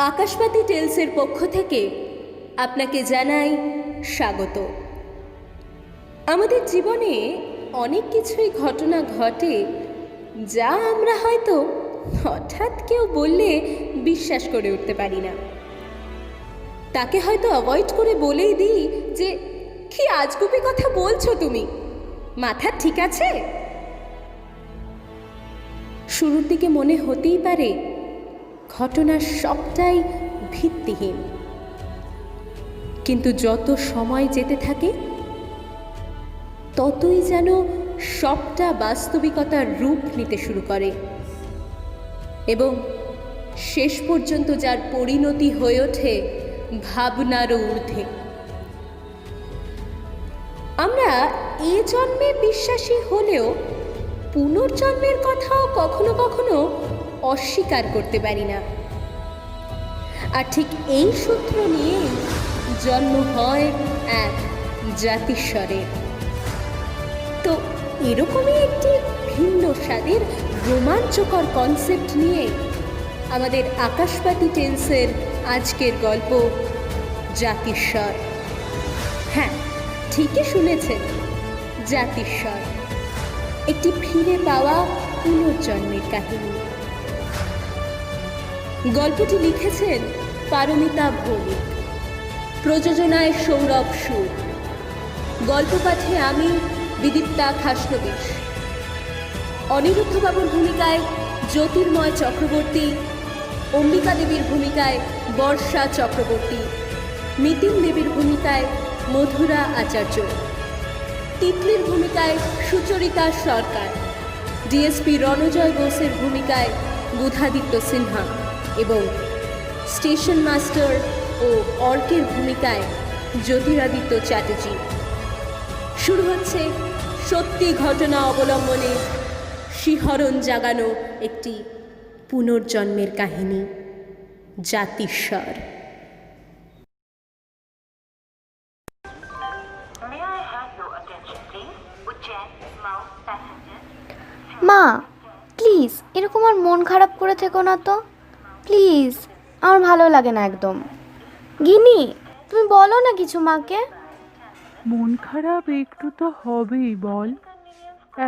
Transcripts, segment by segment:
আকাশবাতি টেলসের পক্ষ থেকে আপনাকে জানাই স্বাগত। আমাদের জীবনে অনেক কিছুই ঘটনা ঘটে যা আমরা হয়তো হঠাৎ কেউ বললে বিশ্বাস করে উঠতে পারি না। তাকে হয়তো অ্যাভয়েড করে বলেই দিই যে কি আজগুবি কথা বলছো তুমি, মাথা ঠিক আছে? শুরুর দিকে মনে হতেই পারে ঘটনার সবটাই ভিত্তিহীন, কিন্তু যত সময় যেতে থাকে ততই যেন সবটা বাস্তবিকতার রূপ নিতে শুরু করে এবং শেষ পর্যন্ত যার পরিণতি হয়ে ওঠে ভাবনারও ঊর্ধ্বে। আমরা এ জন্মে বিশ্বাসী হলেও পুনর্জন্মের কথাও কখনো কখনো অস্বীকার করতে পারি না। আর ঠিক এই সূত্র নিয়েই জন্ম হয় এক জাতিস্বরের। তো এরকমই একটি ভিন্ন স্বাদের রোমাঞ্চকর কনসেপ্ট নিয়ে আমাদের আকাশবাতি টেলসের আজকের গল্প জাতিস্বর। হ্যাঁ, ঠিকই শুনেছেন, জাতিস্বর একটি ফিরে পাওয়া পুনর্জন্মের কাহিনী। গল্পটি লিখেছেন পারমিতা ভৌমিক, প্রযোজনায় সৌরভ সুর, গল্প পাঠে আমি বিদীপ্তা খাসনবিশ। অনিরুদ্ধবাবুর ভূমিকায় জ্যোতির্ময় চক্রবর্তী, অম্বিকা দেবীর ভূমিকায় বর্ষা চক্রবর্তী, মিতিন দেবীর ভূমিকায় মধুরা আচার্য, তিতলির ভূমিকায় সুচরিতা সরকার, ডিএসপি রণজয় বোসের ভূমিকায় বুধাদিত্য সিনহা এবং স্টেশন মাস্টার ও অর্কের ভূমিকায় জ্যোতিরাদিত্য চ্যাটার্জি। শুরু হচ্ছে সত্যি ঘটনা অবলম্বনে শিহরণ জাগানো একটি পুনর্জন্মের কাহিনী, জাতিস্বর। মা, প্লিজ এরকম আর মন খারাপ করে থেকো না তো, প্লিজ। আমার ভালো লাগে না একদম। গিনি, তুমি বলো না কিছু মাকে। মন খারাপ একটু তো হবেই বল।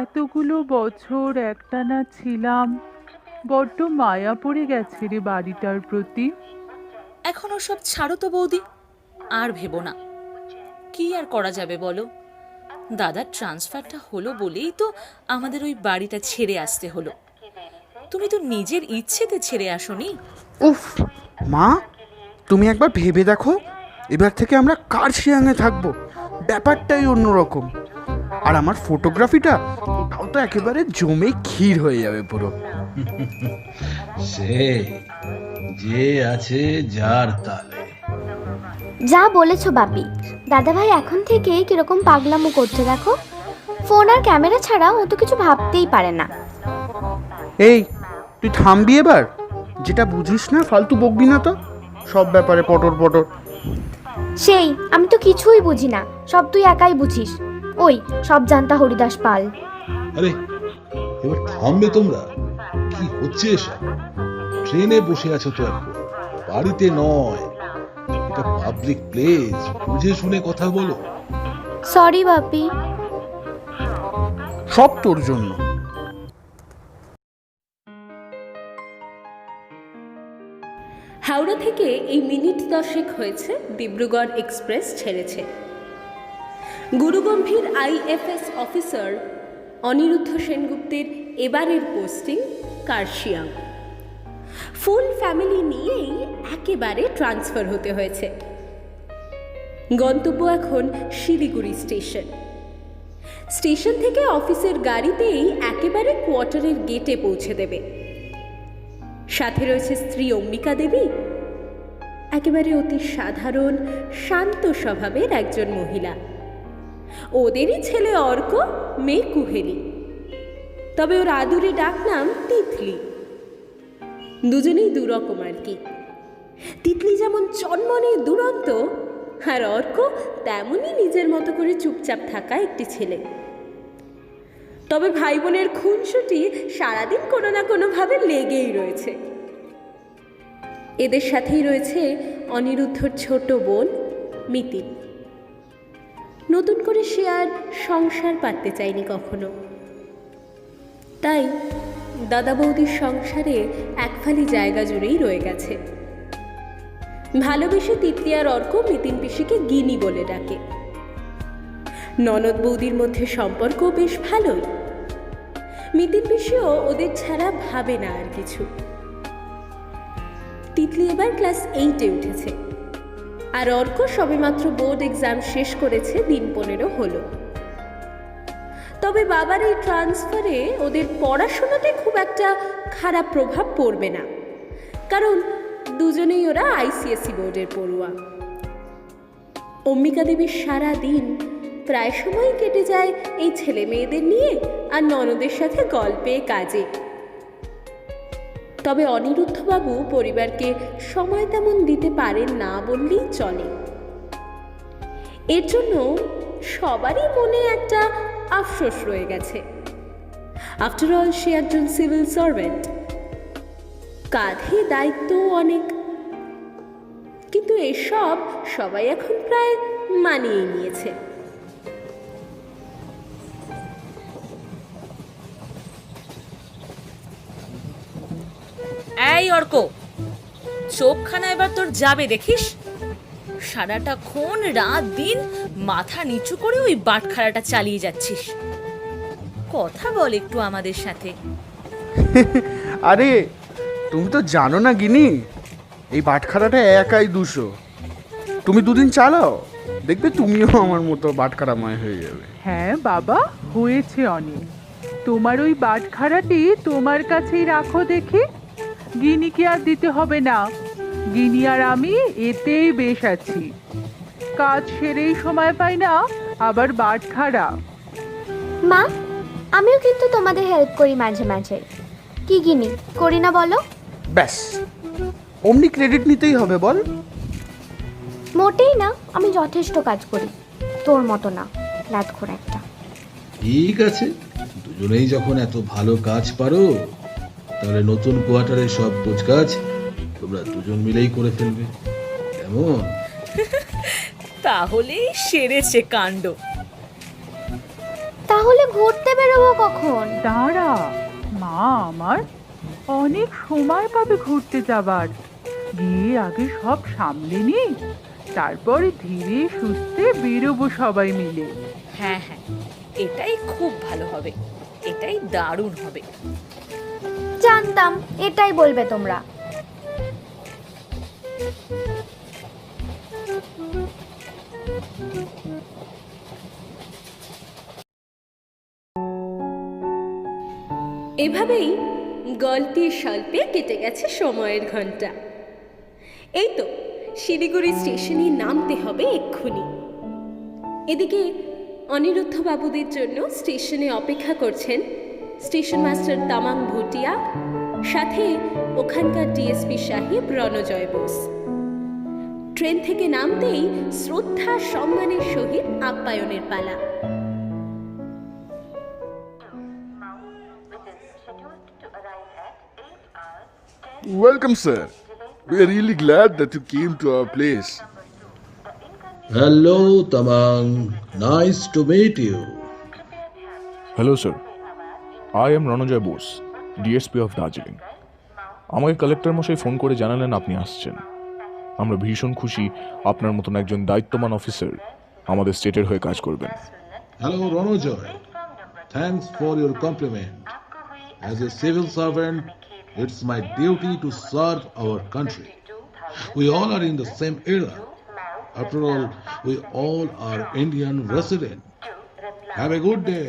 এতগুলো বছর একটানা ছিলাম, বড্ড মায়া পড়ে গেছে রে বাড়িটার প্রতি। এখন ওসব ছাড়ো তো বৌদি, আর ভেবো না। কি আর করা যাবে বলো, দাদার ট্রান্সফারটা হলো বলেই তো আমাদের ওই বাড়িটা ছেড়ে আসতে হলো। তুমি তো নিজের ইচ্ছেতে ছেড়ে আসোনি। উফ মা, তুমি একবার ভেবে দেখো, এবার থেকে আমরা কার শিয়াঙে থাকবো, ব্যাপারটাই অন্যরকম। আর আমার ফটোগ্রাফিটা ওটাও তো একেবারে জমে ক্ষীর হয়ে যাবে পুরো। সে যে আছে যার তালে। যা বলেছো বাপি, দাদাভাই এখন থেকে কিরকম পাগলামো করছে দেখো। ফোন আর ক্যামেরা ছাড়া ও তো কিছু ভাবতেই পারে না। এই তুই থামবি এবার, যেটা বুঝিস না ফালতু বকবি না তো, সব ব্যাপারে পটর পটর। সেই আমি তো কিছুই বুঝি না, সব তুই একাই বুঝিস। ওই সব জানতা হরিদাস পাল। আরে এবার থামবে তোমরা? কি হচ্ছে এসব? ট্রেনে বসে আছো তো এখন, বাড়িতে নয়। এটা পাবলিক প্লেস, বুঝে শুনে কথা বলো। সরি বাপি। সব তোর জন্য। হাওড়া থেকে এই মিনিট 10 হয়েছে ডিব্রুগড় এক্সপ্রেস ছেড়েছে। গুরুগম্ভীর আইএফএস অফিসার অনিরুদ্ধ সেনগুপ্তের এবারের পোস্টিং কার্শিয়াং। ফুল ফ্যামিলি নিয়েই একেবারে ট্রান্সফার হতে হয়েছে। গন্তব্য এখন শিলিগুড়ি স্টেশন। স্টেশন থেকে অফিসের গাড়িতেই একেবারে কোয়ার্টারের গেটে পৌঁছে দেবে। সাথে রয়েছে স্ত্রী অম্বিকা দেবী, একেবারে অতি সাধারণ শান্ত স্বভাবের একজন মহিলা। ওদেরই ছেলে অর্ক, মেয়ে কুহেলি, তবে ওর আদুরে ডাকনাম তিতলি। দুজনেই দুরকম আর কি। তিতলি যেমন চনমনে দুরন্ত, আর অর্ক তেমনই নিজের মতো করে চুপচাপ থাকা একটি ছেলে। তবে ভাই বোনের খুনসুটি সারাদিন কোনো না কোনোভাবে লেগেই রয়েছে। এদের সাথেই রয়েছে অনিরুদ্ধর ছোট বোন মিতিন। নতুন করে সে আর সংসার পাততে চায়নি কখনো, তাই দাদা বৌদির সংসারে একফালি জায়গা জুড়েই রয়ে গেছে। ভালোবেসে তিতলি আর অর্ক মিতিন পিসিকে গিনি বলে ডাকে। ননদ বৌদির মধ্যে সম্পর্ক বেশ ভালোই। মিতিন পিসিও ওদের ছাড়া ভাবে না আর কিছু। তিতলি এবার ক্লাস 8-এ উঠেছে, আর অর্ক সবেমাত্র বোর্ড এক্সাম শেষ করেছে, দিন 15 হলো। তবে বাবার এই ট্রান্সফারে ওদের পড়াশোনাতে খুব একটা খারাপ প্রভাব পড়বে না, কারণ দুজনেই ওরা আইসিএসসি বোর্ডের পড়ুয়া। অম্বিকা দেবীর সারা দিন প্রায় সময়ই কেটে যায় এই ছেলে মেয়েদের নিয়ে আর ননদের সাথে গল্পে কাজে। তবে অনিরুদ্ধবাবু পরিবারকে সময় তেমন দিতে পারেন না বললেই চলে। এর জন্য সবারই মনে একটা আফসোস রয়ে গেছে। আফটার অল সে একজন সিভিল সার্ভেন্ট, কাঁধে দায়িত্ব অনেক। কিন্তু এসব সবাই এখন প্রায় মানিয়ে নিয়েছে। এই অর্ক, চোখখানা এবার তোর যাবে দেখিস। সারাটাক্ষণ রাত দিন মাথা নিচু করে ওই বাটখারাটা চালিয়ে যাচ্ছিস। কথা বল একটু আমাদের সাথে। আরে তুমি তো জানো না গিনি, এই বাটখারাটা একাই 200। তুমি দুদিন চালাও, দেখবে তুমিও আমার মতো বাটখারাময় হয়ে যাবে। হ্যাঁ বাবা, হয়েছে অনেক। তোমার ওই বাটখারাটি তোমার কাছেই রাখো দেখি। গিনিকে আর দিতে হবে না, গিনি আর আমি এতেই বেশ আছি। কাজ সেরেই সময় পাই না, আবার বাটখারা। মা, আমিও কিন্তু তোমাদের হেল্প করি মাঝে মাঝে। কি গিনি করি না বলো? ব্যাস, অমনি ক্রেডিট নিতেই হবে বল। মোটেই না, আমি যথেষ্ট কাজ করি, তোর মতো না লাতখোর একটা। ঠিক আছে, দুজনেই যখন এত ভালো কাজ পারো, তাহলে নতুন কোয়ার্টারের সব কাজ তোমরা দুজন মিলেই করে ফেলবে, কেমন? তাহলেই সেরেছে কাণ্ড। তাহলে ঘুরতে বেরোবো কখন? দাঁড়া, মা আমার অনেক সময় পাবে ঘুরতে যাবার। গিয়ে আগে সব সামলে নি, তারপরে ধীরে সুস্থে বেরোবো সবাই মিলে। হ্যাঁ হ্যাঁ, এটাই খুব ভালো হবে, এটাই দারুণ হবে। জানতাম এটাই বলবে তোমরা। এভাবেই গল্পে স্বল্পে কেটে গেছে সময়ের ঘন্টা। এই তো শিলিগুড়ি স্টেশনে নামতে হবে এক্ষুনি। এদিকে অনিরুদ্ধ বাবুদের জন্য স্টেশনে অপেক্ষা করছেন স্টেশন মাস্টার তামাং ভুটিয়া, সাথে ওখানকার ডিএসপি সাহেব রণজয় বোস। ট্রেন থেকে নামতেই শ্রদ্ধা সম্মানের সহিত আপ্যায়নের পালা। Welcome, sir. We are really glad that you came to our place. Hello Tamang, nice to meet you. Hello sir, I am Ranjoy Bose, DSP of Darjeeling. আমাকে কালেক্টর মশাই ফোন করে জানালেন আপনি আসছেন। আমরা ভীষণ খুশি আপনার মতন একজন দায়িত্ববান অফিসার আমাদের স্টেটের হয়ে কাজ করবেন। Hello Ranjoy, thanks for your compliment. As a civil servant, it's my duty to serve our country. We all are in the same era. After all, we all are Indian resident. Have a good day.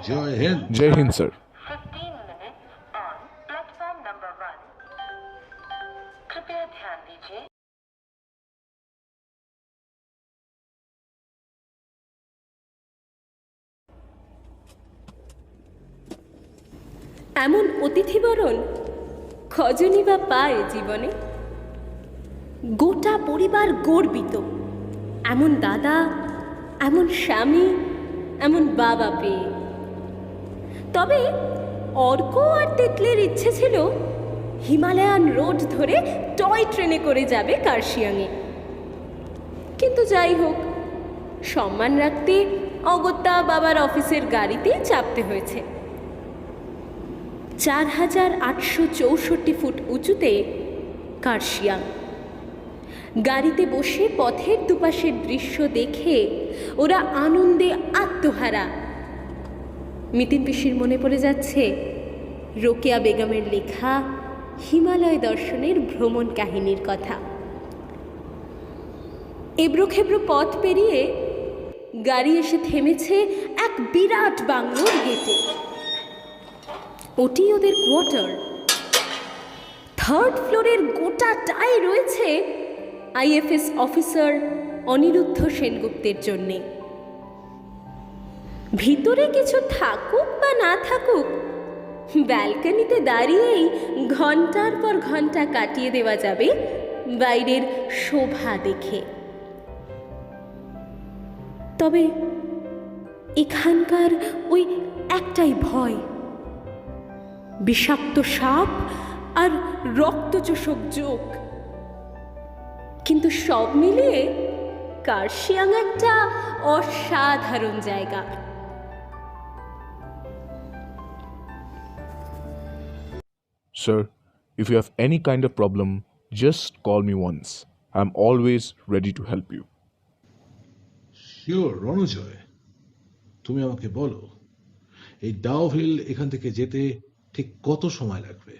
Jai Hind. Jai Hind sir. 15 minutes on platform number 1. कृपया ध्यान दीजिए। এমন অতিথিবরণ কজনই বা পায় জীবনে। গোটা পরিবার গর্বিত এমন দাদা, এমন স্বামী, এমন বাবা পেয়ে। তবে অর্ক আর তিতলির ইচ্ছে ছিল হিমালয়ান রোড ধরে টয় ট্রেনে করে যাবে কার্শিয়াংয়ে। কিন্তু যাই হোক, সম্মান রাখতে অগত্যা বাবার অফিসের গাড়িতেই চাপতে হয়েছে। 4864 ফুট উঁচুতে কার্শিয়াং। গাড়িতে বসে পথের দুপাশের দৃশ্য দেখে ওরা আনন্দে আত্মহারা। মিতিন পিসির মনে পড়ে যাচ্ছে রোকেয়া বেগমের লেখা হিমালয় দর্শনের ভ্রমণ কাহিনীর কথা। এবড়ো খেবড়ো পথ পেরিয়ে গাড়ি এসে থেমেছে এক বিরাট বাংলোর গেটে। ওটি ওদের কোয়ার্টার। 3rd ফ্লোরের গোটাটাই রয়েছে আইএফএস অফিসার অনিরুদ্ধ সেনগুপ্তের জন্যে। ভিতরে কিছু থাকুক বা না থাকুক, ব্যালকনিতে দাঁড়িয়েই ঘন্টার পর ঘন্টা কাটিয়ে দেওয়া যাবে বাইরের শোভা দেখে। তবে এখানকার ওই একটাই ভয়, বিষাক্ত সাপ আর রক্তচোষক জোক। কিন্তু সব মিলিয়ে কার্শিয়াং একটা অসাধারণ জায়গা। Sir, if you have any kind of problem, just call me once. I'm always ready to help you. Sure Ranjoy, তুমি আমাকে বলো এই ডাউহিল এখান থেকে যেতে ঠিক কত সময় লাগবে?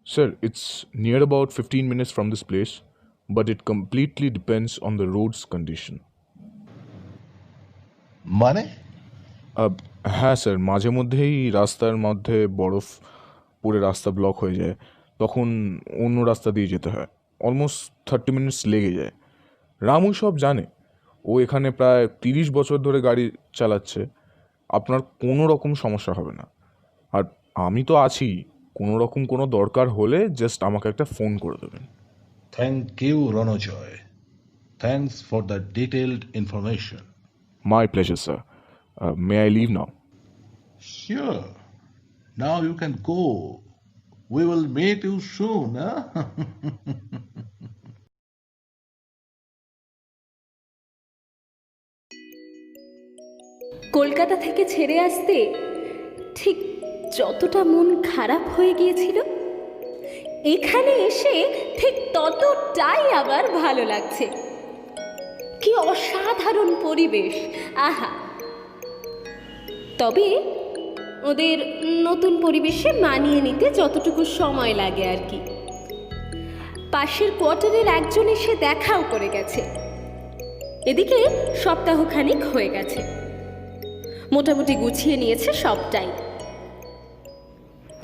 Sir, it's near about 15 minutes from this place, but it completely depends on the road's condition. মানে হ্যাঁ স্যার, মাঝে মধ্যেই রাস্তার মধ্যে বরফ পড়ে রাস্তা ব্লক হয়ে যায়, তখন অন্য রাস্তা দিয়ে যেতে হয়। অলমোস্ট 30 মিনিটস লেগে যায়। রামু সব জানে, ও এখানে প্রায় 30 বছর ধরে গাড়ি চালাচ্ছে। আপনার কোনো রকম সমস্যা হবে না। আর আমি তো আছি, কোনো রকম কোনো দরকার হলে জাস্ট আমাকে একটা ফোন করে দেবেন। Thank you Ranjoy, thanks for the detailed information. My pleasure, sir. May I leave now? Sure, now you can go. We will meet you soon, huh? Kolkata থেকে ছেড়ে আসতে ঠিক যতটা মন খারাপ হয়ে গিয়েছিল, এখানে এসে ঠিক ততটাই আবার ভালো লাগছে। কি অসাধারণ পরিবেশ, আহা! তবে ওদের নতুন পরিবেশে মানিয়ে নিতে যতটুকু সময় লাগে আর কি। পাশের কোয়ার্টারের একজন এসে দেখাও করে গেছে। এদিকে সপ্তাহখানিক হয়ে গেছে, মোটামুটি গুছিয়ে নিয়েছে সবটাই।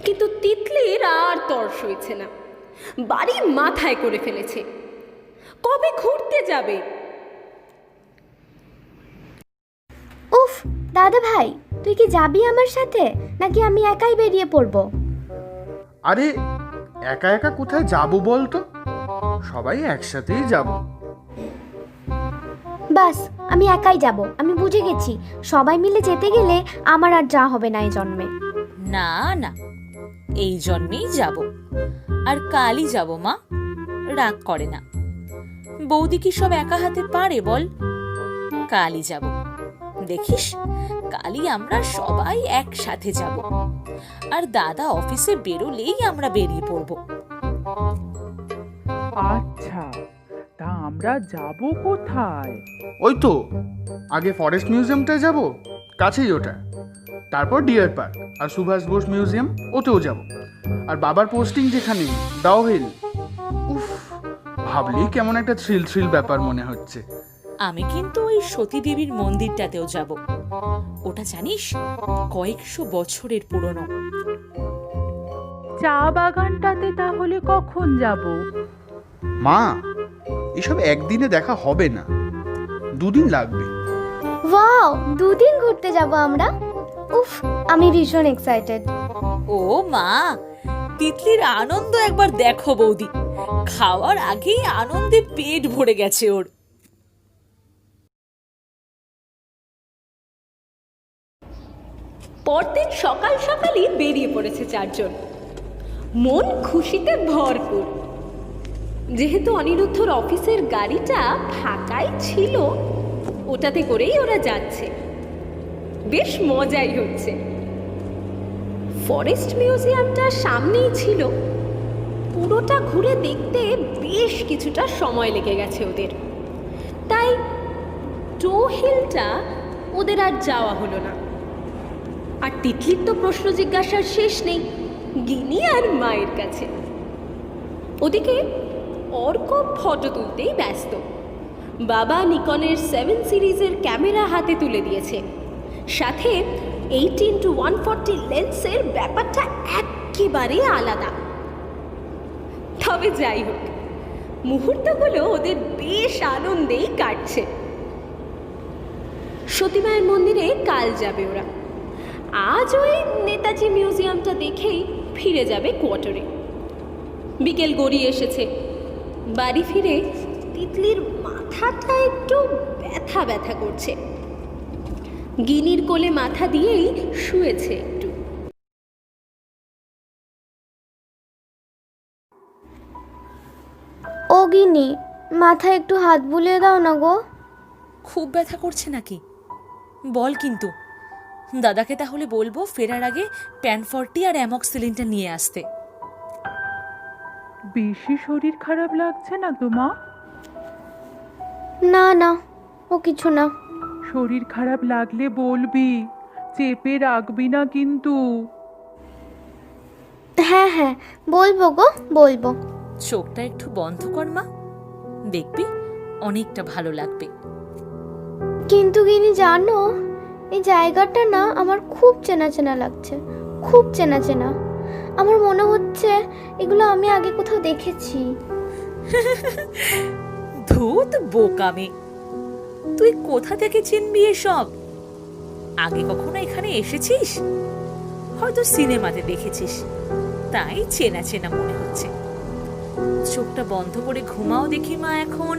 কিন্তু তিতলির আর তর সইছে না, বাড়ি মাথায় করে ফেলেছে। কবে ঘুরতে যাবে? উফ দাদা ভাই, তুই কি যাবি আমার সাথে, নাকি আমি একাই বেরিয়ে পড়বো? আরে একা একা কোথায় যাব বলতো, সবাই একসাথেই যাব। বাস, আমি একাই যাব। আমি বুঝে গেছি, সবাই মিলে যেতে গেলে আমার আর যা হবে না এই জন্মে। না না, এই জন্যেই যাব, আর কালই যাব মা, রাগ করে না। বৌদি কি সব একা হাতে পারে বল? কালই যাব, দেখিস কালই আমরা সবাই একসাথে যাব। আর দাদা অফিসে বেরোলেই আমরা বেরিয়ে পড়ব। আচ্ছা, তা আমরা যাব কোথায়? ওই তো আগে ফরেস্ট মিউজিয়ামটায় যাব, কাছেই ওটা। তারপর ডিয়ার পার্ক আর সুভাষ বোস মিউজিয়াম, ওতেও যাব। আর বাবার পোস্টিং যেখানে, ডাউহিল। উফ, ভাবলেই কেমন একটা থ্রিল ব্যাপার মনে হচ্ছে। আমি কিন্তু ওই সতী দেবীর মন্দিরটাতেও যাব। ওটা জানিস কয়েকশো বছরের পুরনো। চা বাগানটাতে তাহলে কখন যাব? মা, এসব একদিনে দেখা হবে না, 2 দিন লাগবে। ওয়াও, 2 দিন ঘুরতে যাব আমরা। উফ, আমি ভীষণ এক্সাইটেড। ও মা, তিতলির আনন্দ একবার দেখো বৌদি, খাওয়ার আগেই আনন্দে পেট ভরে গেছে ওর। পরদিন সকাল সকালই বেরিয়ে পড়েছে 4 জন। মন খুশিতে ভরপুর। যেহেতু অনিরুদ্ধর অফিসের গাড়িটা ফাঁকাই ছিল, ওটাতে করেই ওরা যাচ্ছে। বেশ মজাই হচ্ছে। ফরেস্ট মিউজিয়ামটা সামনেই ছিল। পুরোটা ঘুরে দেখতে বেশ কিছুটা সময় লেগে গেছে ওদের, তাই টো হিলটা ওদের আর যাওয়া হলো না। আর তিতলির তো প্রশ্ন জিজ্ঞাসার শেষ নেই গিনি আর মায়ের কাছে। ওদিকে অর্ক ফটো তুলতেই ব্যস্ত। বাবা নিকনের 7 সিরিজের ক্যামেরা হাতে তুলে দিয়েছে, সাথে 18-140 লেন্সের ব্যাপারটা একেবারে আলাদা। তবে যাই হোক, মুহূর্তগুলো ওদের বেশ আনন্দেই কাটছে। সতীমায়ের মন্দিরে কাল যাবে ওরা। আজ ওই নেতাজি মিউজিয়ামটা দেখেই ফিরে যাবে কোয়ার্টারে। বিকেল গড়িয়ে এসেছে। বাড়ি ফিরে তিতলির মাথাটা একটু ব্যথা ব্যথা করছে। গিনির কোলে মাথা দিয়েই শুয়েছে একটু। ও গিনি, মাথায় একটু হাত বুলিয়ে দাও না গো। খুব ব্যথা করছে নাকি? বল কিন্তু। দাদাকে তাহলে বলবো ফেরার আগে প্যানফর্টি আর অ্যামক্সিলিনটা নিয়ে আসতে। বেশি শরীর খারাপ লাগছে না তো মা? না না, ও কিছু না। শরীর খারাপ লাগলে বলবি, চেপে রাখবি না কিন্তু। হ্যাঁ হ্যাঁ, বলবো গো, বলবো। চোখটা একটু বন্ধ কর মা, দেখবি অনেকটা ভালো লাগবে। কিন্তু গিনি জানো, এই জায়গাটা না আমার খুব চেনা চেনা লাগছে, খুব চেনা চেনা। আমার মনে হচ্ছে এগুলো আমি আগে কোথাও দেখেছি। ধুত বোকামে, তুই কোথা থেকে চিনবি এসব? আগে কখনো এখানে এসেছিস? হয়তো সিনেমাতে দেখেছিস, তাই চেনা চেনা মনে হচ্ছে। চোখটা বন্ধ করে ঘুমাও দেখি মা এখন।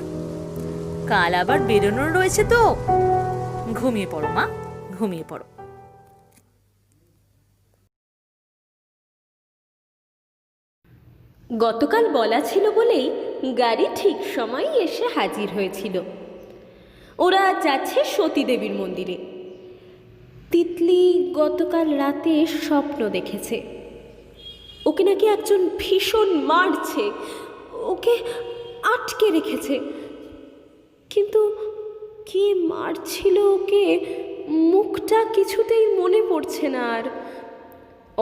কাল আবার বেরোনোর রয়েছে তো। ঘুমিয়ে পড়ো মা, ঘুমিয়ে পড়ো। গতকাল বলা ছিল বলেই গাড়ি ঠিক সময় এসে হাজির হয়েছিল। ওরা যাচ্ছে সতী দেবীর মন্দিরে। তিতলি গতকাল রাতে স্বপ্ন দেখেছে ওকে নাকি একজন ভীষণ মারছে, ওকে আটকে রেখেছে। কিন্তু কে মারছিল ওকে, মুখটা কিছুতেই মনে পড়ছে না। আর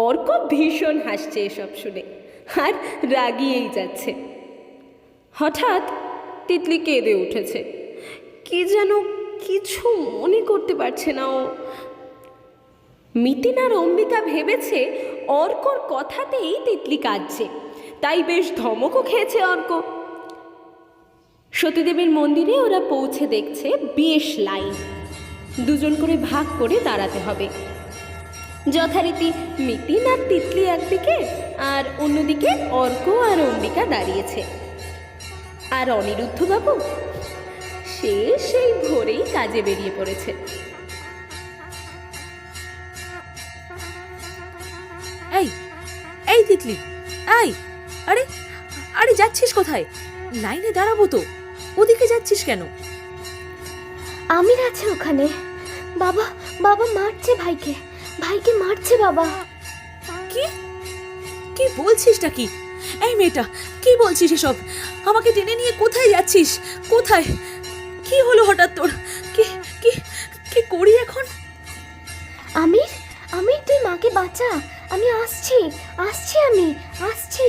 অর্ক ভীষণ হাসছে এসব শুনে, আর রাগিয়েই যাচ্ছে। হঠাৎ তিতলি কেঁদে উঠেছে। কি যেন কিছু মনে করতে পারছে না ও। মিতিন আর অম্বিকা ভেবেছে অর্কর কথাতেই তিতলি কাঁদছে, তাই বেশ ধমকও খেয়েছে অর্ক। সতীদেবীর মন্দিরে ওরা পৌঁছে দেখছে বেশ লাইন। দুজন করে ভাগ করে দাঁড়াতে হবে। যথারীতি মিতিন আর তিতলি একদিকে, আর অন্যদিকে অর্ক আর অম্বিকা দাঁড়িয়েছে। আর অনিরুদ্ধ বাবু সে সেই ভোরেই কাজে বেরিয়ে পড়েছে। এই এই তিতলি, এই, আরে আরে যাচ্ছিস কোথায়? লাইনে দাঁড়াবো তো, ওদিকে যাচ্ছিস কেন? আমির আছে ওখানে। বাবা, বাবা মারছে ভাইকে, ভাইকে মারছে বাবা। কি কি বলছিসটা কি? এই মেয়েটা, কি বলছিস এসব? আমাকে টেনে নিয়ে কোথায় যাচ্ছিস? কোথায়? কি হলো হঠাৎ তোর? কি কি কি করি এখন? আমির, আমির তুই মাকে বাঁচা। আমি আসছি, আসছি, আমি আসছি।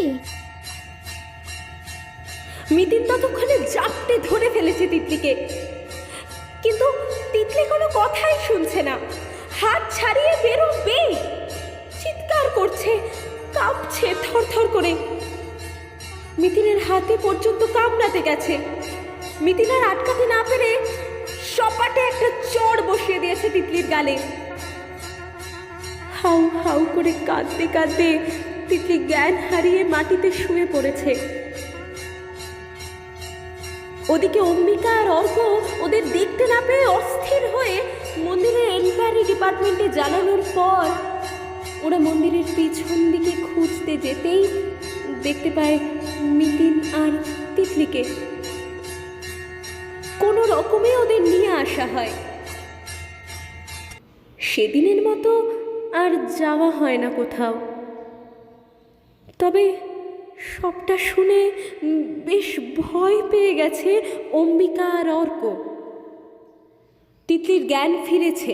মিতিন ততক্ষণে জাপটে ধরে ফেলেছে তিতলিকে, কিন্তু তিতলি কোনো কথাই শুনছে না। হাত ছাড়িয়ে বেরোবে, চিৎকার করছে, কাঁপছে থরথর করে। মিতিনের হাতে পর্যন্ত কামড়াতে গেছে। মিতিন আর আটকাতে না পেরে সপাটে একটা চড় বসিয়ে দিয়েছে তিতলির গালে। হাউ হাউ করে কাঁদতে কাঁদতে তিতলি জ্ঞান হারিয়ে মাটিতে শুয়ে পড়েছে। ওদিকে অম্বিকা আর অর্ক ওদের দেখতে না পেয়ে অস্থির হয়ে মন্দিরের এনকোয়ারি ডিপার্টমেন্টে জানানোর পর ওরা মন্দিরের পিছন দিকে খুঁজতে যেতেই দেখতে পায় মিতিন আর তিতলিকে। কোনো রকমে ওদের নিয়ে আসা হয়। সেদিনের মতো আর যাওয়া হয় না কোথাও। তবে সবটা শুনে বেশ ভয় পেয়ে গেছে অম্বিকা আর অর্ক। তিতলির জ্ঞান ফিরেছে,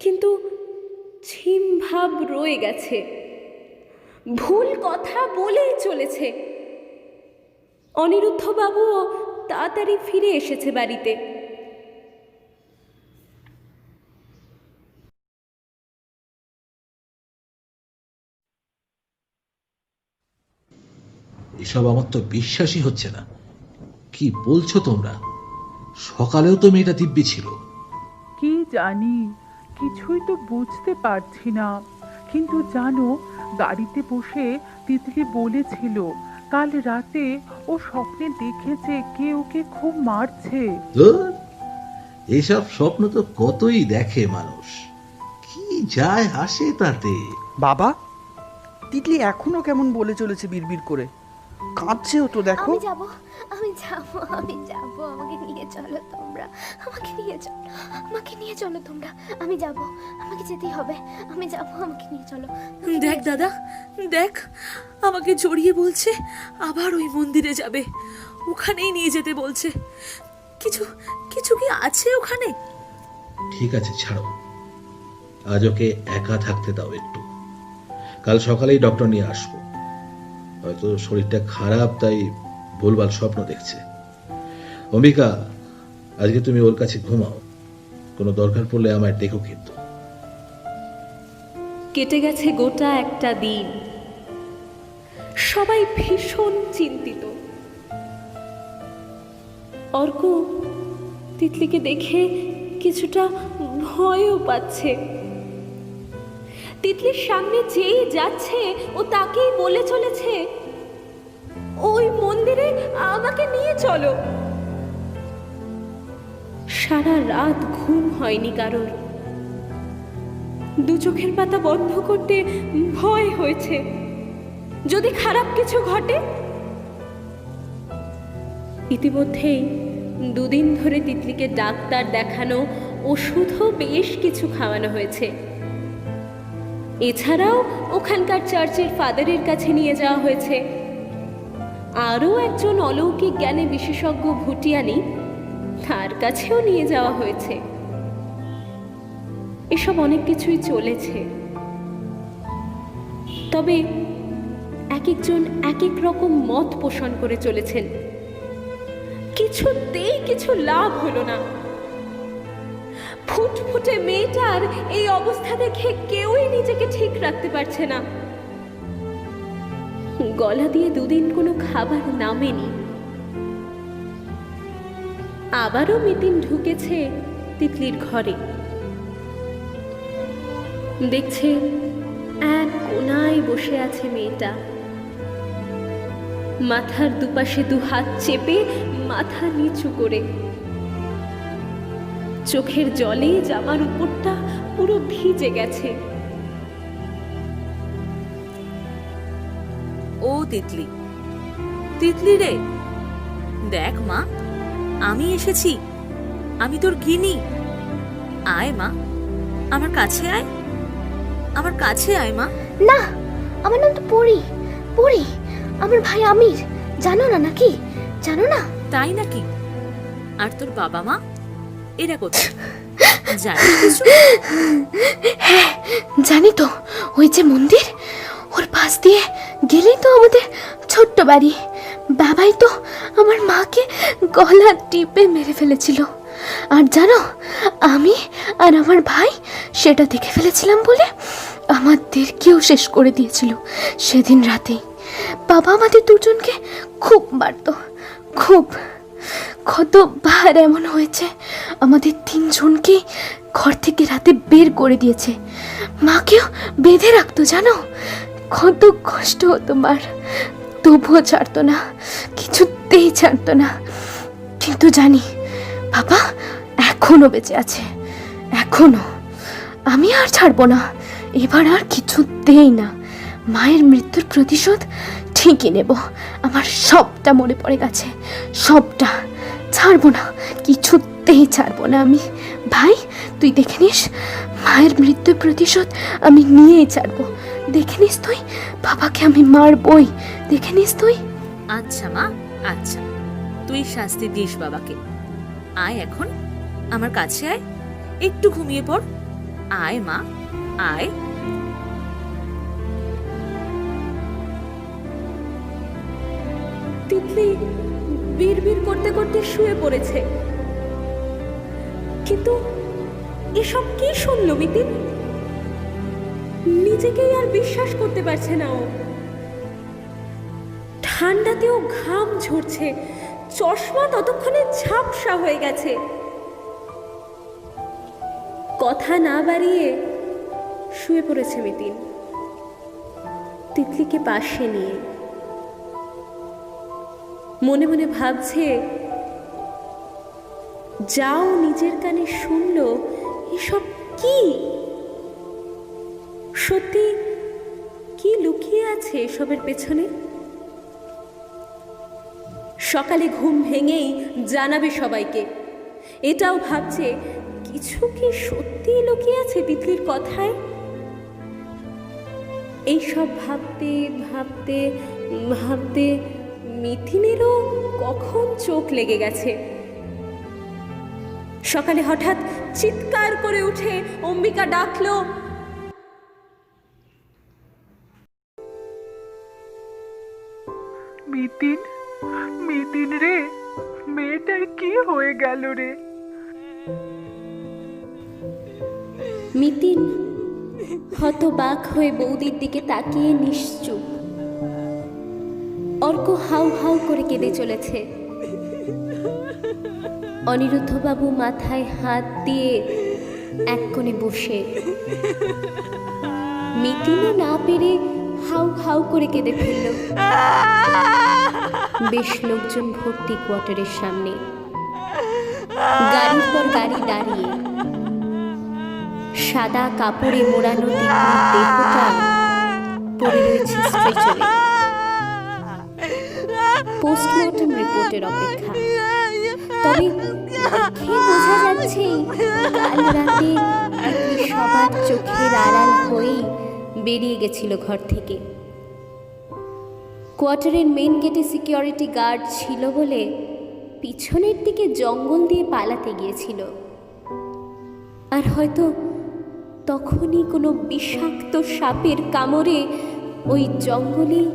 কিন্তু ঝিম ভাব রয়ে গেছে। ভুল কথা বলেই চলেছে। অনিরুদ্ধবাবুও তাড়াতাড়ি ফিরে এসেছে বাড়িতে। এসব আমার তো বিশ্বাসই হচ্ছে না। কি বলছো তোমরা? সকালেও তো মেয়েটা দিব্যি ছিল। কি জানি, কিছুই তো বুঝতে পারছি না। কিন্তু জানো, গাড়িতে বসে তিতলি বলেছিল কাল রাতে ও স্বপ্নে দেখেছে কে ওকে খুব মারছে। ধুর, এসব স্বপ্ন তো কতই দেখে মানুষ, কি যায় আসে তাতে। বাবা, তিতলি এখনো কেমন বলে চলেছে বিড়বিড় করে, কাঁদছেও তো দেখো। আমি যাব, আমি যাব, আমি যাব, আমাকে নিয়ে চলো তোমরা, আমাকে নিয়ে চলো, আমাকে নিয়ে চলো তোমরা, আমি যাব, আমাকে যেতেই হবে, আমি যাব, আমাকে নিয়ে চলো। দেখ দাদা, দেখ, আমাকে জড়িয়ে বলছে আবার ওই মন্দিরে যাবে, ওখানেই নিয়ে যেতে বলছে। কিছু কিছু কি আছে ওখানে? ঠিক আছে, ছাড়ো, আজ ওকে একা থাকতে দাও একটু। কাল সকালেই ডক্টর নিয়ে আসবো। হয়তো শরীরটা খারাপ, তাই ভুলভাল স্বপ্ন দেখছে। অম্বিকা, আজকে তুমি ওর কাছে ঘুমাও, কোনো দরকার পড়লে আমায় দেখো কিন্তু। কেটে গেছে গোটা একটা দিন। সবাই ভীষণ চিন্তিত। অর্ক তিতলিকে দেখে কিছুটা ভয়ও পাচ্ছে। তিতলির সামনে যেই যাচ্ছে ও তাকেই বলে চলেছে, ওই মন্দিরে আমাকে নিয়ে চলো। সারা রাত ঘুম হয়নি কারোর। দু চোখের পাতা বন্ধ করতে ভয় হয়েছে, যদি খারাপ কিছু ঘটে। ইতিমধ্যেই দুদিন ধরে তিতলিকে ডাক্তার দেখানো, ওষুধও বেশ কিছু খাওয়ানো হয়েছে। এছাড়াও ওখানকার চার্চের ফাদারের কাছে নিয়ে যাওয়া হয়েছে। আরও একজন অলৌকিক জ্ঞানে বিশেষজ্ঞ ভুটিয়ানি, তার কাছেও নিয়ে যাওয়া হয়েছে। এসব অনেক কিছুই চলেছে। তবে এক একজন এক এক রকম মত পোষণ করে চলেছেন। কিছুতেই কিছু লাভ হলো না। ফুটফুটে মেয়েটার এই অবস্থা দেখে কেউই নিজেকে ঠিক রাখতে পারছে না। গলা দিয়ে দুদিন কোনো খাবার নামেনি। আবারও মিতিন ঢুকেছে তিতলির ঘরে। দেখছে এক কোনায় বসে আছে মেয়েটা, মাথার দুপাশে দু হাত চেপে মাথা নিচু করে। চোখের জলে জামার উপরটা পুরো ভিজে গেছে। ও তিতলি, তিতলি রে, দেখ মা, আমি এসেছি, আমি তোর গিনি। আয় মা, আমার কাছে আয়, আমার কাছে আয় মা। না, আমার নাম তো পরি, পরি, আমার ভাই আমির, জানো না নাকি? জানো না? তাই নাকি? আর তোর বাবা মা এরা কোথায়? জানিস কিছু? হ্যাঁ জানি তো, ওই যে মন্দির, ওর পাশ দিয়ে গেলেই তো আমাদের ছোট্ট বাড়ি। বাবাই তো আমার মাকে গলা টিপে মেরে ফেলেছিল। আর জানো, আমি আর আমার ভাই সেটা দেখে ফেলেছিলাম বলে আমাদেরকেও শেষ করে দিয়েছিল সেদিন রাতে। বাবা আমাদের দুজনকে খুব মারতো, খুব। কতবার এমন হয়েছে আমাদের তিনজনকে ঘর থেকে রাতে বের করে দিয়েছে। মাকেও বেঁধে রাখতো, জানো? কত কষ্ট হতো মার, তবুও ছাড়তো না, কিছুতেই ছাড়তো না। কিন্তু জানি বাবা এখনো বেঁচে আছে, এখনো। আমি আর ছাড়বো না, এবার আর কিছুতেই না। মায়ের মৃত্যুর প্রতিশোধ ঠিকই নেব। আমার সবটা মনে পড়ে গেছে, সবটা ছাড়বো না, কিছুতেই ছাড়বো না আমি। ভাই তুই দেখে নিস, মায়ের মৃত্যুর প্রতিশোধ আমি নিয়েই ছাড়বো। দেখে নিস তুই, বাবাকে আমি মারবই, দেখে নিস তুই। আচ্ছা মা, আচ্ছা, তুই শাস্তি দিস বাবাকে। আয় এখন আমার কাছে আয়, একটু ঘুমিয়ে পড়। আয় মা, আয়। তিতলি বিড়বিড় করতে করতে শুয়ে পড়েছে। কিন্তু এসব কি শুনল মিতিন? নিজেকেই আর বিশ্বাস করতে পারছে না ও। ঠান্ডাতেও ঘাম ঝরছে, চশমা ততক্ষণে ঝাপসা হয়ে গেছে। কথা না বাড়িয়ে শুয়ে পড়েছে মিতিন, তিতলিকে পাশে নিয়ে। মনে মনে ভাবছে, যাও নিজের কানে শুনলো, এসব কি? সত্যি কি লুকিয়ে আছে এসবের পেছনে? সকালে ঘুম ভেঙেই জানাবে সবাইকে। এটাও ভাবছে, কিছু কি সত্যি লুকিয়ে আছে তিতলির কথায়? এইসব ভাবতে ভাবতে ভাবতে মিথিনেরও কখন চোখ লেগে গেছে। সকালে হঠাৎ চিৎকার করে উঠে অম্বিকা ডাকলো, মিতিন, মিতিন রে, মেয়েটার কি হয়ে গেল রে? মিতিন হতবাক হয়ে বৌদির দিকে তাকিয়ে নিশ্চুপ। অর্ক হাউ হাউ করে কেঁদে চলেছে। অনিরুদ্ধবাবু মাথায় হাত দিয়ে এক কোণে বসে। মিতিনও না পেরে হাউ হাউ করে কেঁদে ফেলল। বেশ লোকজন ভর্তি কোয়ার্টারের সামনে, গাড়ির পর গাড়ি দাঁড়িয়ে। সাদা কাপড়ে মোড়ানো তিতলির দেহটা পড়ে রয়েছে স্ট্রেচারে। পোস্টমর্টম রিপোর্টের অপেক্ষা। তবে দেখে বোঝা যাচ্ছে কাল রাতে তিতলি সবার চোখের আড়াল হয়েই বেরিয়ে গেছিল ঘর থেকে। কোয়ার্টারের মেইন গেটে সিকিউরিটি গার্ড ছিল বলে পিছনের দিকে জঙ্গল দিয়ে পালাতে গিয়েছিল। আর হয়তো তখনই কোনো বিষাক্ত সাপের কামড়ে ওই জঙ্গলেই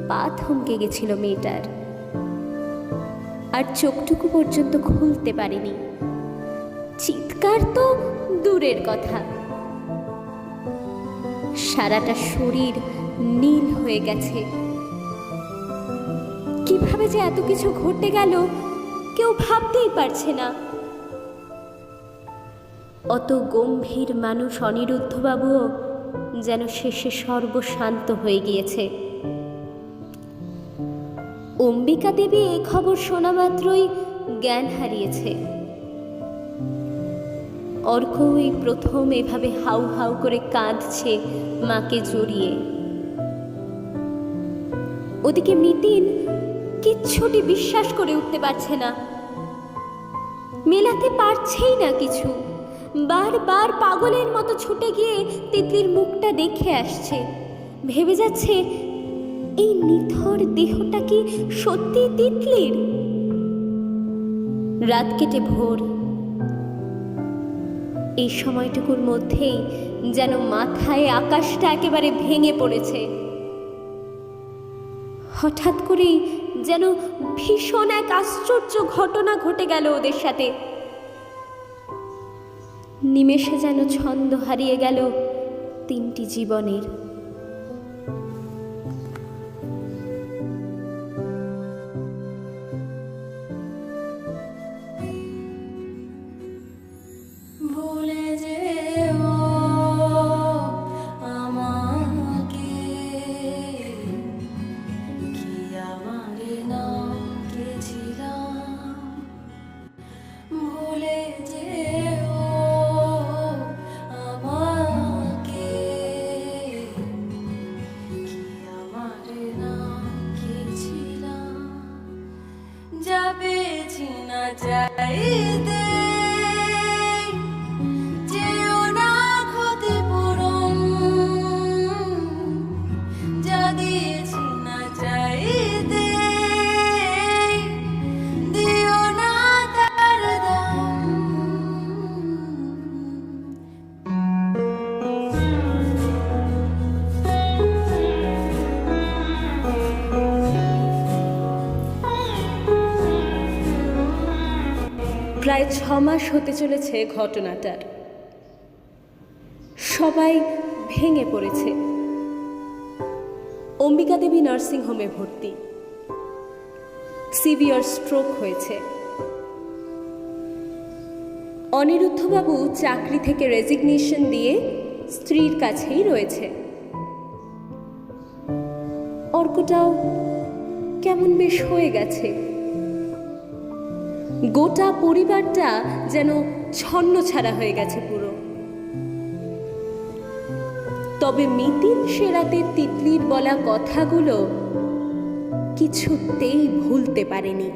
পা থমকে গেছিল মেয়েটার, আর চোখটুকু পর্যন্ত খুলতে পারেনি। চিৎকার তো দূরের কথা, সারাটা শরীর নীল হয়ে গেছে। কিভাবে যে এত কিছু ঘটে গেল কেউ ভাবতেই পারছে না। অত গম্ভীর মানুষ অনিরুদ্ধবাবুও যেন শেষে সর্বশান্ত হয়ে গিয়েছে। অম্বিকা দেবী এ খবর শোনা মাত্রই জ্ঞান হারিয়েছে। অর্ক এই প্রথম এভাবে হাউ হাউ করে কাঁদছে মাকে জড়িয়ে। ওদিকে মিতিন কিচ্ছুটি বিশ্বাস করে উঠতে পারছে না, মেলাতে পারছেই না কিছু। বারবার পাগলের মতো ছুটে গিয়ে তিতলির মুখটা দেখে আসছে। ভেবে যাচ্ছে, এই নিথর দেহটা কি সত্যি তিতলির? রাত কেটে ভোর। এই সময়টুকুর মধ্যেই যেন মাথায় আকাশটা একেবারে ভেঙে পড়েছে। হঠাৎ করেই যেন ভীষণ এক আশ্চর্য ঘটনা ঘটে গেল ওদের সাথে। নিমেষে যেন ছন্দ হারিয়ে গেল তিনটি জীবনের। ভুলে যেও আমাকে, কি আমার নাম রেখেছিলাম। ভুলে যেও আমাকে, যা পেয়েছি না চাইতে যেও না ক্ষতিপূরণ, যা দিয়েছি না চাইতে দিও না তার দাম। প্রায় 6 মাস হতে চলেছে ঘটনাটার। সবাই ভেঙে পড়েছে। অম্বিকা দেবী নার্সিংহোমে ভর্তি, সিভিয়ার স্ট্রোক হয়েছে। অনিরুদ্ধবাবু চাকরি থেকে রেজিগনেশন দিয়ে স্ত্রীর কাছেই রয়েছে। অর্কটাও কেমন বেশ হয়ে গেছে। গোটা পরিবারটা যেন ছন্নছাড়া হয়ে গেছে পুরো। তবে মিতিন সে রাতে তিতলির বলা কথাগুলো কিছুতেই ভুলতে পারেনি।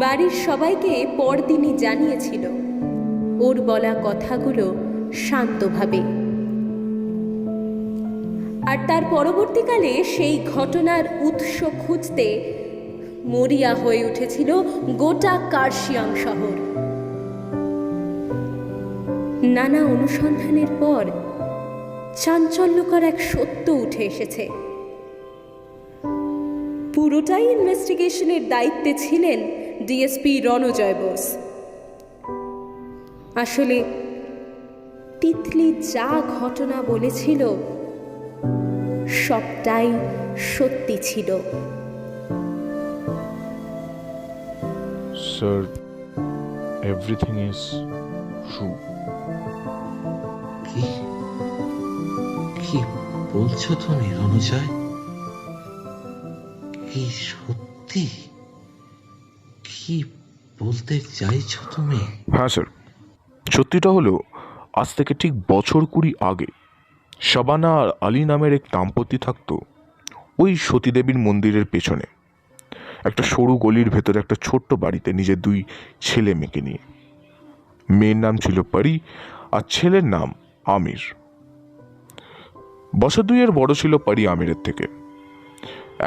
বাড়ির সবাইকে পরদিনই জানিয়েছিল ওর বলা কথাগুলো শান্তভাবে। আর তার পরবর্তীকালে সেই ঘটনার উৎস খুঁজতে মরিয়া হয়ে উঠেছিল গোটা কার্শিয়াং শহর। নানা অনুসন্ধানের পর চাঞ্চল্যকর এক সত্য উঠে এসেছে। পুরোটাই ইনভেস্টিগেশনের দায়িত্বে ছিলেন ডিএসপি রণজয় বোস। আসলে তিতলি যা ঘটনা বলেছিল সবটাই সত্যি ছিল। Sir, everything is true. কি কি বলছো তুমি রণজয়? কি সত্যি? কি বলতে চাইছো তুমি? হ্যাঁ স্যার, সত্যিটা হলো আজ থেকে ঠিক বছর 20 আগে শাবানা আর আলী নামের এক দাম্পত্য থাকতো ওই সতীদেবীর মন্দিরের পেছনে একটা সরু গলির ভেতরে একটা ছোট্ট বাড়িতে নিজের 2 ছেলে মেয়েকে নিয়ে। মেয়ের নাম ছিল পরি আর ছেলের নাম আমির। বছর 2 বড় ছিল পরি আমিরের থেকে।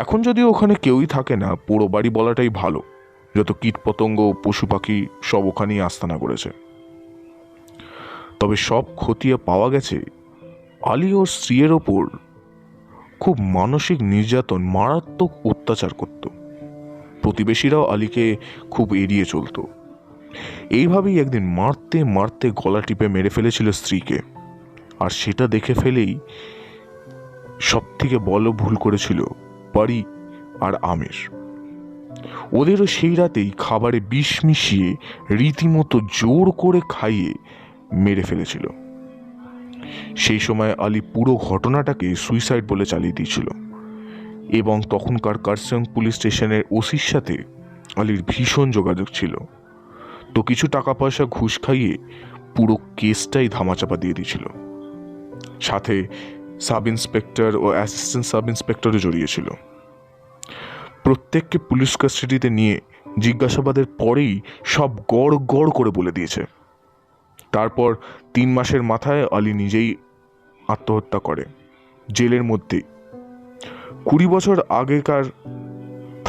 এখন যদিও ওখানে কেউই থাকে না, পুরো বাড়ি বলাটাই ভালো। যত কীটপতঙ্গ পশু পাখি সব ওখানেই আস্তানা করেছে। তবে সব খতিয়ে পাওয়া গেছে আলী ওর স্ত্রীর ওপর খুব মানসিক নির্যাতন, মারাত্মক অত্যাচার করত। প্রতিবেশীরাও আলীকে খুব এড়িয়ে চলত। এইভাবেই একদিন মারতে মারতে গলা টিপে মেরে ফেলেছিল স্ত্রীকে। আর সেটা দেখে ফেলেই সব থেকে বড় ভুল করেছিল পরি আর আমির। ওদেরও সেই রাতেই খাবারে বিষ মিশিয়ে রীতিমতো জোর করে খাইয়ে মেরে ফেলেছিল। সেই সময় আলী পুরো ঘটনাটাকে সুইসাইড বলে চালিয়ে দিয়েছিল এবং তখনকার কার্শিয়াং পুলিশ স্টেশনের ওসির সাথে আলীর ভীষণ যোগাযোগ ছিল। তো কিছু টাকা পয়সা ঘুষ খাইয়ে পুরো কেসটাই ধামাচাপা দিয়ে দিয়েছিল। সাথে সাব ইন্সপেক্টর ও অ্যাসিস্ট্যান্ট সাব ইন্সপেক্টরও জড়িয়েছিল। প্রত্যেককে পুলিশ কাস্টাডিতে নিয়ে জিজ্ঞাসাবাদের পরেই সব গড় গড় করে বলে দিয়েছে। তারপর 3 মাসের মাথায় আলী নিজেই আত্মহত্যা করে জেলের মধ্যেই। 20 বছর আগেকার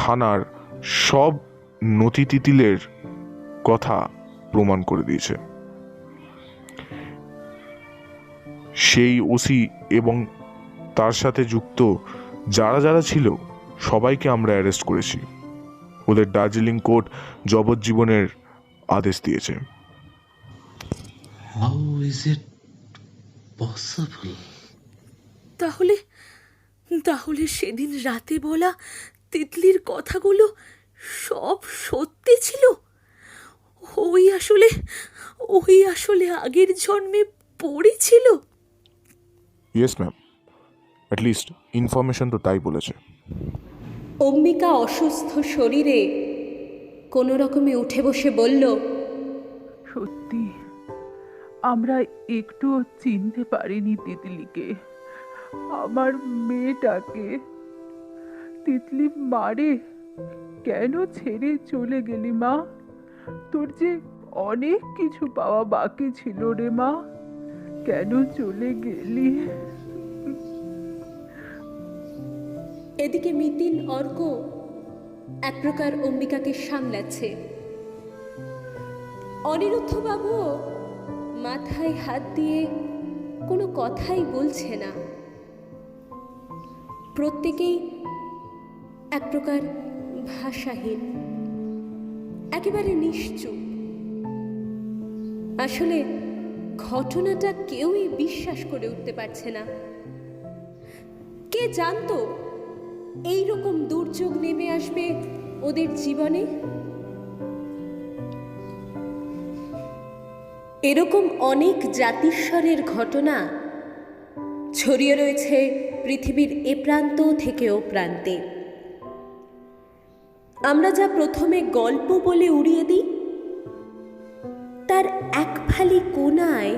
থানার সব নথি তিতিলের কথা প্রমাণ করে দিয়েছে। সেই ওসি এবং তার সাথে যুক্ত যারা যারা ছিল সবাইকে আমরা অ্যারেস্ট করেছি। ওদের দার্জিলিং কোর্ট যাবজ্জীবনের আদেশ দিয়েছে। How is it possible? তাহলে তাহলে সেদিন রাতে বলা তিতলির কথাগুলো সব সত্যি ছিল। ওই আসলে আগের জন্মে পড়েছিল। ইয়েস ম্যাম, অ্যাটলিস্ট ইনফরমেশন তো তাই বলেছে। অম্বিকা অসুস্থ শরীরে কোনো রকমে উঠে বসে বলল, সত্যি আমরা একটুও চিনতে পারিনি তিতলিকে, আমার মেয়েটাকে। তিতলি মারে কেন ছেড়ে চলে গেলি মা? তোর যে অনেক কিছু পাওয়া বাকি ছিল রে মা, কেন চলে গেলি? এদিকে মিতিন অর্ক এক প্রকার অম্বিকাকে সামলাচ্ছে। অনিরুদ্ধবাবু মাথায় হাত দিয়ে কোনো কথাই বলছে না। প্রত্যেকেই এক প্রকার ভাষাহীন, একেবারে নিশ্চুপ। আসলে ঘটনাটা কেউই বিশ্বাস করে উঠতে পারছে না। কে জানতো এই রকম দুর্যোগ নেমে আসবে ওদের জীবনে? এরকম অনেক জাতিস্বরের ঘটনা ছড়িয়ে রয়েছে পৃথিবীর এ প্রান্ত থেকে ও প্রান্তে। আমরা যা প্রথমে গল্প বলে উড়িয়ে দিই, তার এক ফালি কোণায়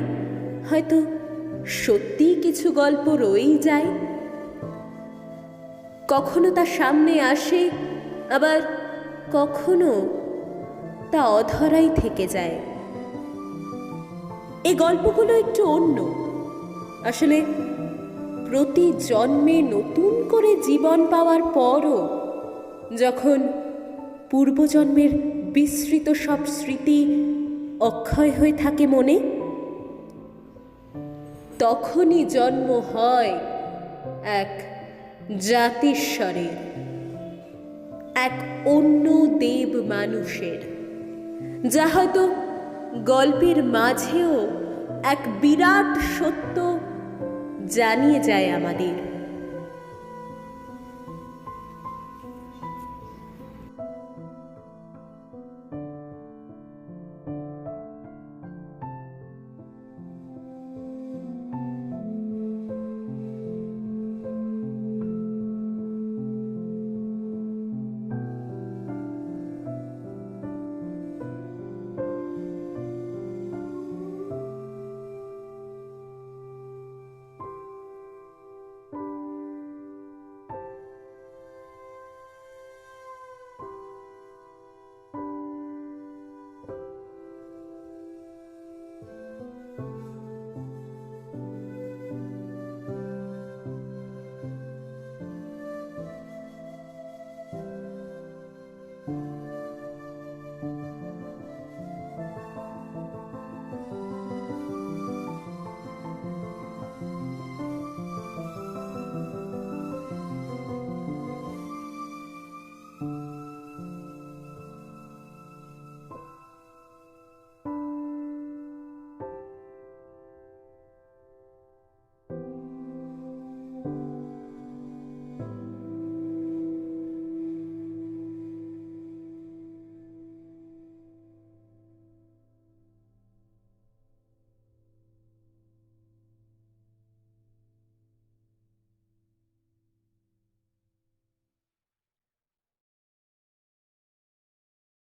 হয়তো সত্যিই কিছু গল্প রয়েই যায়। কখনো তা সামনে আসে, আবার কখনো তা অধরাই থেকে যায়। এই গল্পগুলো একটু অন্য। আসলে প্রতি জন্মে নতুন করে জীবন পাওয়ার পরও যখন পূর্বজন্মের বিস্মৃত সব স্মৃতি অক্ষয় হয়ে থাকে মনে, তখনই জন্ম হয় এক জাতিস্বরের, এক অন্য দেব মানুষের, যা হয়তো গল্পের মাঝেও এক বিরাট সত্য জানিয়ে যায় আমাদের।